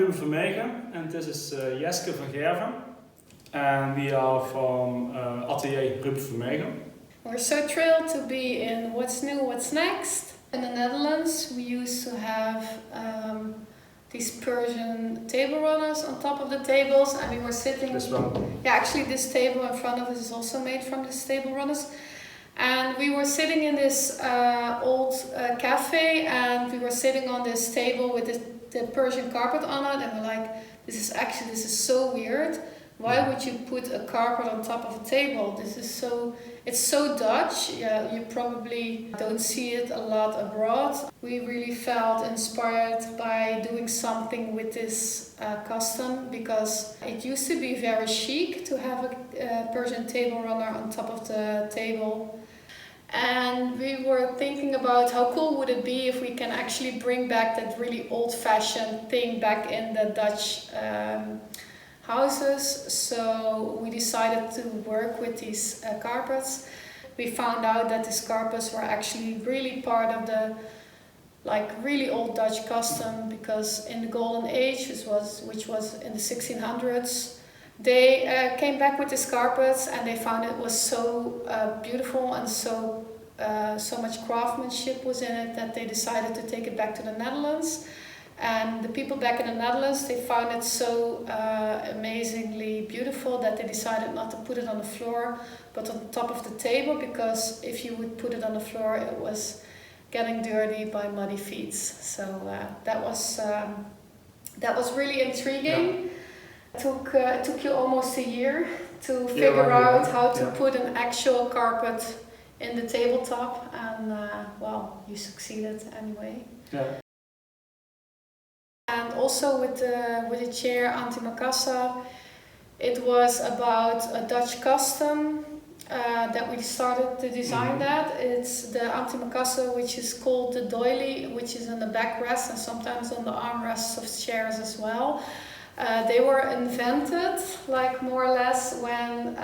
Ruben from Megen, and this is Jeske van Gerven, and we are from Atelier Ruben van Megen. We're so thrilled to be in What's New, What's Next. In the Netherlands, we used to have these Persian table runners on top of the tables, and we were sitting... This one? Yeah, actually this table in front of us is also made from these table runners. And we were sitting in this old cafe, and we were sitting on this table with the Persian carpet on it, and we're like, this is so weird. Why would you put a carpet on top of a table? It's so Dutch. Yeah, you probably don't see it a lot abroad. We really felt inspired by doing something with this custom, because it used to be very chic to have a Persian table runner on top of the table. And we were thinking about how cool would it be if we can actually bring back that really old-fashioned thing back in the Dutch houses. So we decided to work with these carpets. We found out that these carpets were actually really part of the really old Dutch custom, because in the Golden Age, which was in the 1600s, they came back with these carpets, and they found it was so beautiful and so much craftsmanship was in it that they decided to take it back to the Netherlands. And the people back in the Netherlands, they found it so amazingly beautiful that they decided not to put it on the floor, but on top of the table, because if you would put it on the floor, it was getting dirty by muddy feet. So that was really intriguing. Yeah. It took you almost a year to figure out how to put an actual carpet in the tabletop, and well, you succeeded anyway. Yeah. And also with the chair antimacassar, it was about a Dutch custom that we started to design. That it's the antimacassar, which is called the Doily, which is on the backrest and sometimes on the armrests of chairs as well. They were invented, more or less, when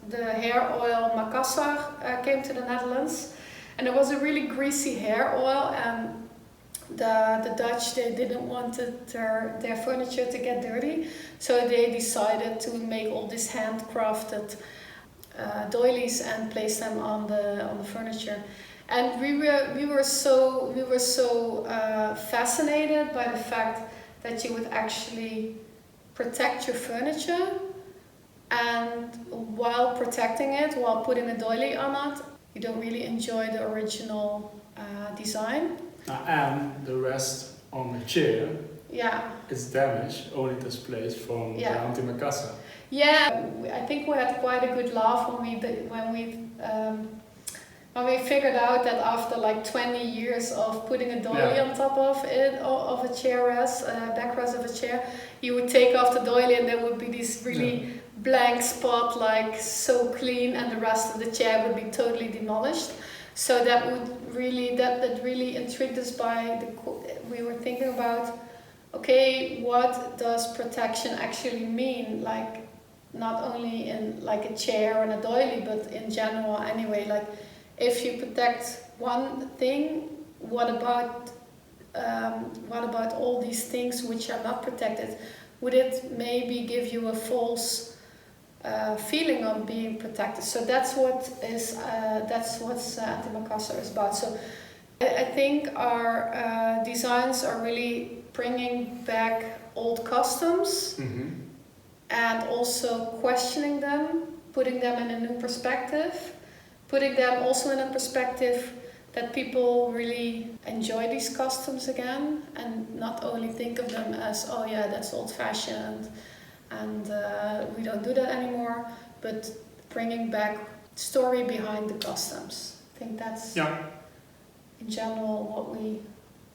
the hair oil macassar came to the Netherlands, and it was a really greasy hair oil, and the Dutch, they didn't want their furniture to get dirty, so they decided to make all these handcrafted doilies and place them on the furniture. And we were so fascinated by the fact that you would actually protect your furniture, and while protecting it, while putting a doily on it, you don't really enjoy the original design. And the rest on the chair is damaged, only displaced from the antimacassar. Yeah, I think we had quite a good laugh when we figured out that after 20 years of putting a doily on top of it, of a chair rest, backrest of a chair, you would take off the doily and there would be this really blank spot, so clean, and the rest of the chair would be totally demolished. So that really intrigued us we were thinking about, okay, what does protection actually mean? Not only in a chair and a doily, but in general anyway. If you protect one thing, what about all these things which are not protected? Would it maybe give you a false feeling of being protected? So that's what antimacassar is about. So I think our designs are really bringing back old customs, and also questioning them, putting them in a new perspective. Putting them also in a perspective that people really enjoy these customs again, and not only think of them as, oh yeah, that's old-fashioned and we don't do that anymore, but bringing back story behind the customs. I think that's in general what we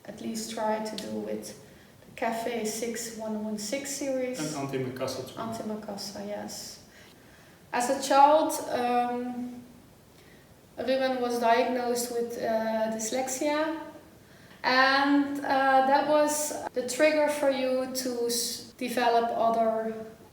at least try to do with the Cafe 6116 series. And antimacassar too. Antimacassar, yes. As a child, Ruben was diagnosed with dyslexia, and that was the trigger for you to develop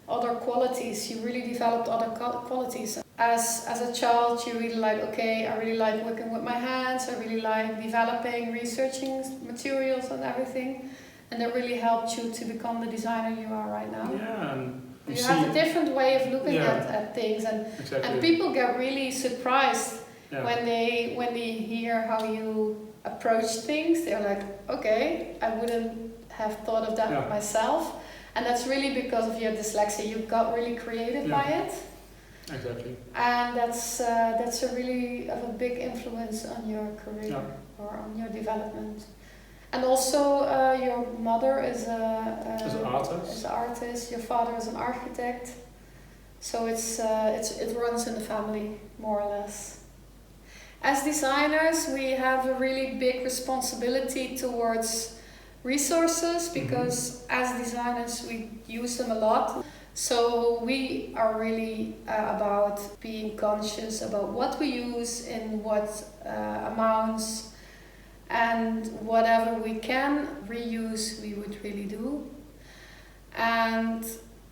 other qualities. You really developed other qualities. As a child, you really I really like working with my hands, I really like developing, researching materials and everything. and that really helped you to become the designer you are right now. Yeah, and you have a different way of looking at things, and people get really surprised when they hear how you approach things. They're like, okay, I wouldn't have thought of that myself, and that's really because of your dyslexia. You got really creative by it. Exactly. And that's a really of a big influence on your career or on your development. And also, your mother is an artist. Your father is an architect. So it runs in the family more or less. As designers, we have a really big responsibility towards resources because as designers we use them a lot. So we are really about being conscious about what we use in what amounts, and whatever we can reuse we would really do. And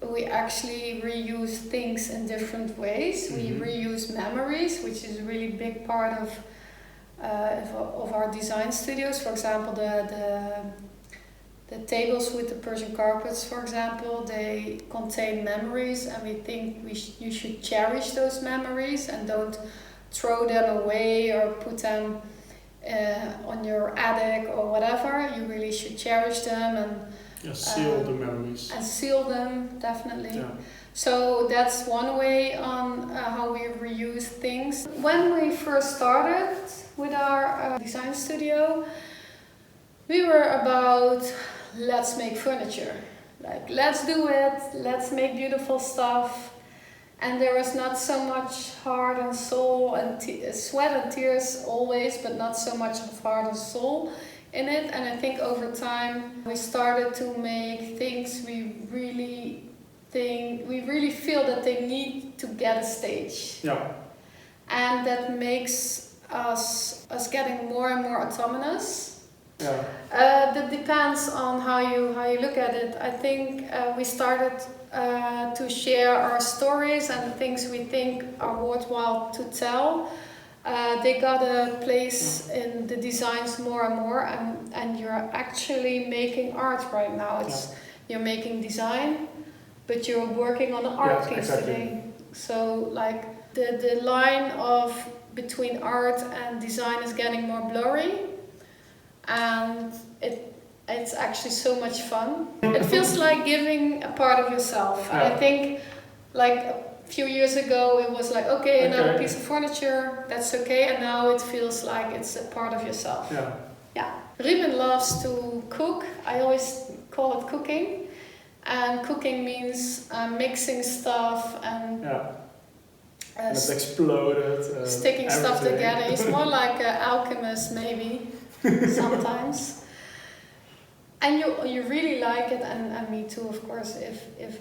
we actually reuse things in different ways. We reuse memories, which is a really big part of our design studios. For example, the tables with the Persian carpets, for example, they contain memories, and we think you should cherish those memories and don't throw them away or put them on your attic or whatever. You really should cherish them and seal the memories. And seal them, definitely. Yeah. So that's one way on how we reuse things. When we first started with our design studio, we were about, let's make furniture. Like, let's do it, let's make beautiful stuff. And there was not so much heart and soul and sweat and tears always, but not so much of heart and soul in it. And I think over time we started to make things we really feel that they need to get a stage. Yeah. And that makes us getting more and more autonomous. Yeah. That depends on how you look at it. I think we started to share our stories and the things we think are worthwhile to tell. They got a place in the designs more and more, and you're actually making art right now. You're making design, but you're working on an art piece today. So like the line between art and design is getting more blurry, and it's actually so much fun. It feels like giving a part of yourself. And I think like a few years ago it was like, okay, another piece of furniture, that's okay, and now it feels like it's a part of yourself. Yeah. Ruben loves to cook. I always call it cooking. And cooking means mixing stuff and it's exploded. Sticking stuff together. He's more like an alchemist maybe, sometimes. And you really like it, and me too, of course, if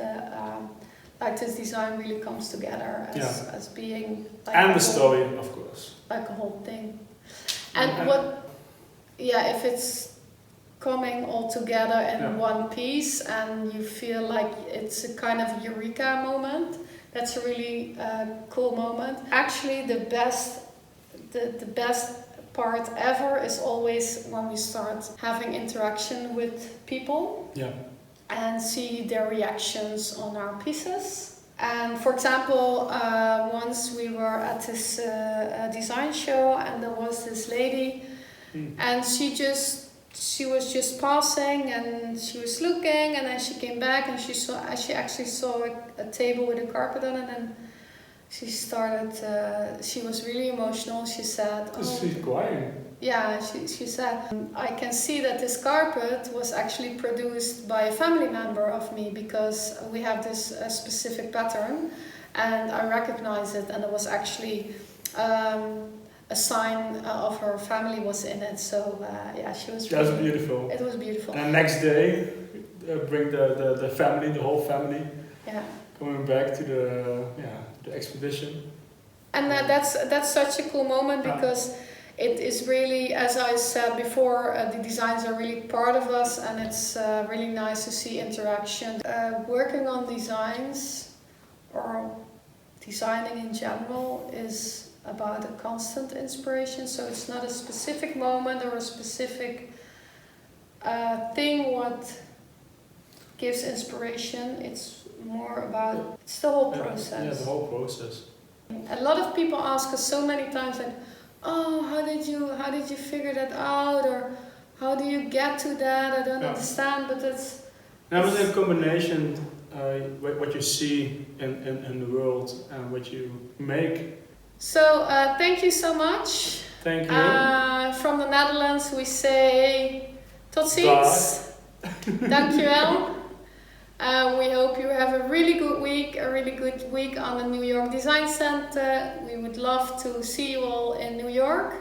like this design really comes together as being like and the story, of course, like a whole thing. And if it's coming all together in one piece, and you feel like it's a kind of eureka moment, that's a really cool moment. Actually, the best part ever is always when we start having interaction with people and see their reactions on our pieces. And for example, once we were at this design show, and there was this lady and she was just passing, and she was looking, and then she came back, and she actually saw a table with a carpet on it, and she started, she was really emotional. She said, she's crying. Yeah, she said, I can see that this carpet was actually produced by a family member of me, because we have this specific pattern, and I recognize it, and it was actually a sign of her family was in it. So she was really, that was beautiful. It was beautiful. And next day, bring the family, the whole family. Yeah. Coming back to the expedition. And that's such a cool moment, because it is really, as I said before, the designs are really part of us, and it's really nice to see interaction. Working on designs or designing in general is about a constant inspiration, so it's not a specific moment or a specific thing what gives inspiration. It's more about, it's the whole process. Yeah, the whole process. A lot of people ask us so many times like, oh, how did you figure that out, or how do you get to that? I don't understand, but it's... Now, it's a combination, what you see in the world and what you make. So, thank you so much. Thank you. From the Netherlands we say tot ziens. Dankjewel. We hope you have a really good week on the New York Design Center. We would love to see you all in New York.